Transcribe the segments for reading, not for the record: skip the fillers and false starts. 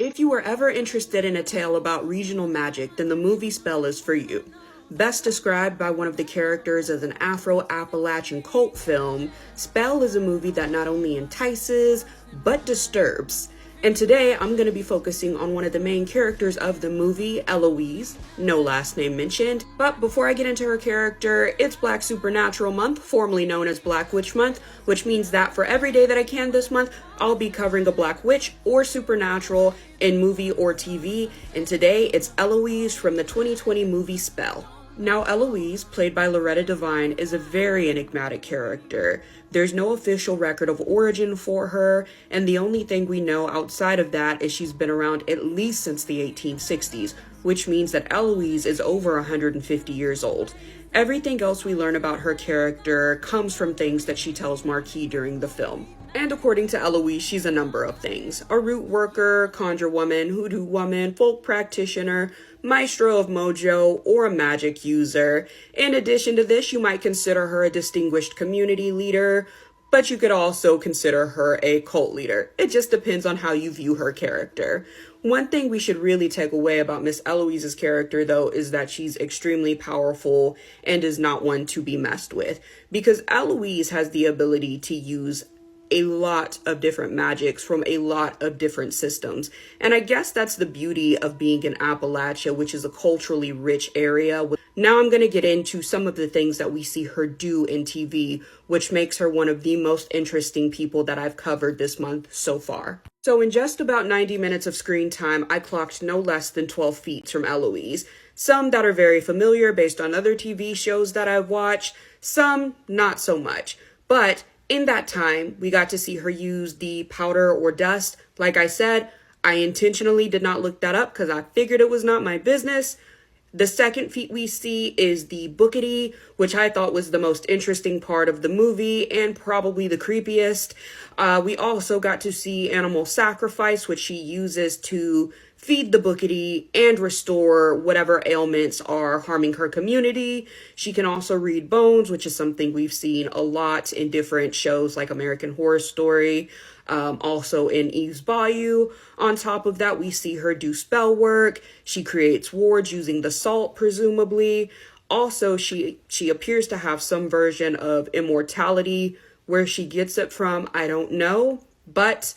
If you were ever interested in a tale about regional magic, then the movie Spell is for you. Best described by one of the characters as an Afro Appalachian cult film, Spell is a movie that not only entices, but disturbs. And today, I'm going to be focusing on one of the main characters of the movie, Eloise, no last name mentioned. But before I get into her character, it's Black Supernatural Month, formerly known as Black Witch Month, which means that for every day that I can this month, I'll be covering a Black Witch or Supernatural in movie or TV. And today, it's Eloise from the 2020 movie Spell. Now, Eloise, played by Loretta Devine, is a very enigmatic character. There's no official record of origin for her, and the only thing we know outside of that is she's been around at least since the 1860s, which means that Eloise is over 150 years old. Everything else we learn about her character comes from things that she tells Marquis during the film. And according to Eloise, she's a number of things. A root worker, conjure woman, hoodoo woman, folk practitioner, maestro of mojo, or a magic user. In addition to this, you might consider her a distinguished community leader, but you could also consider her a cult leader. It just depends on how you view her character. One thing we should really take away about Miss Eloise's character, though, is that she's extremely powerful and is not one to be messed with, because Eloise has the ability to use a lot of different magics from a lot of different systems. And I guess that's the beauty of being in Appalachia, which is a culturally rich area. Now I'm going to get into some of the things that we see her do in TV, which makes her one of the most interesting people that I've covered this month so far. So in just about 90 minutes of screen time, I clocked no less than 12 feats from Eloise. Some that are very familiar based on other TV shows that I've watched, some not so much. But in that time, we got to see her use the powder or dust. Like I said, I intentionally did not look that up because I figured it was not my business. The second feat we see is the bookity, which I thought was the most interesting part of the movie and probably the creepiest. We also got to see animal sacrifice, which she uses to feed the bookity and restore whatever ailments are harming her community. She can also read bones, which is something we've seen a lot in different shows like American Horror Story, also in Eve's Bayou. On top of that, we see her do spell work. She creates wards using the salt, presumably. Also, she appears to have some version of immortality. Where she gets it from, I don't know, but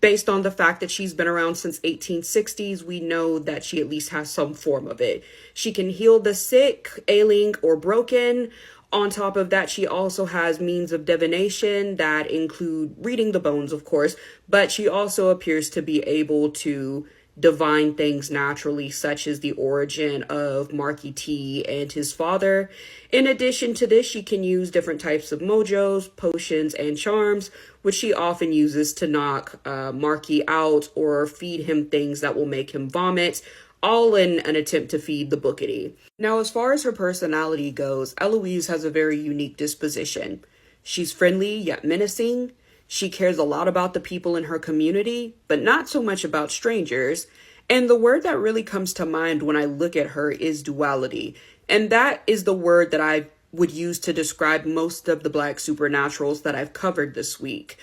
based on the fact that she's been around since 1860s, we know that she at least has some form of it. She can heal the sick, ailing, or broken. On top of that, she also has means of divination that include reading the bones, of course, but she also appears to be able to divine things naturally, such as the origin of Marquis T and his father. In addition to this, she can use different types of mojos, potions, and charms, which she often uses to knock Marquis out or feed him things that will make him vomit, all in an attempt to feed the bookity. Now, as far as her personality goes, Eloise has a very unique disposition. She's friendly yet menacing. She cares a lot about the people in her community, but not so much about strangers. And the word that really comes to mind when I look at her is duality. And that is the word that I would use to describe most of the Black Supernaturals that I've covered this week.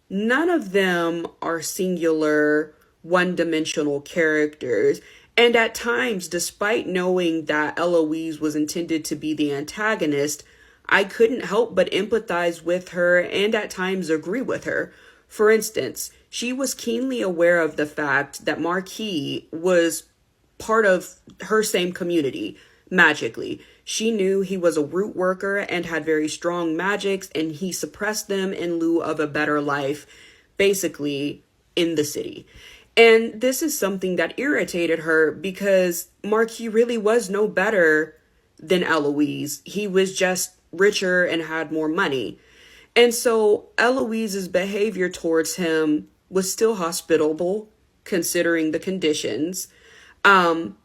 None of them are singular, one-dimensional characters. And at times, despite knowing that Eloise was intended to be the antagonist, I couldn't help but empathize with her and at times agree with her. For instance, she was keenly aware of the fact that Marquis was part of her same community, magically. She knew he was a root worker and had very strong magics, and he suppressed them in lieu of a better life, basically, in the city. And this is something that irritated her because Marquis really was no better than Eloise. He was just richer and had more money. And so Eloise's behavior towards him was still hospitable, considering the conditions. And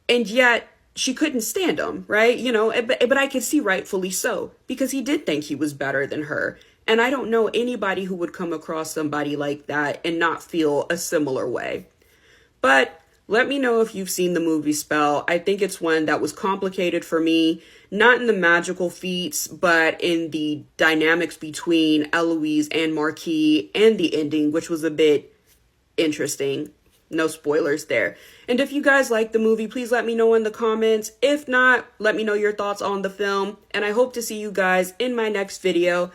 yet she couldn't stand him, right? But I could see rightfully so, because he did think he was better than her. And I don't know anybody who would come across somebody like that and not feel a similar way. But let me know if you've seen the movie Spell. I think it's one that was complicated for me, not in the magical feats, but in the dynamics between Eloise and Marquis and the ending, which was a bit interesting. no spoilers there. And if you guys like the movie, please let me know in the comments. If not, let me know your thoughts on the film. And I hope to see you guys in my next video.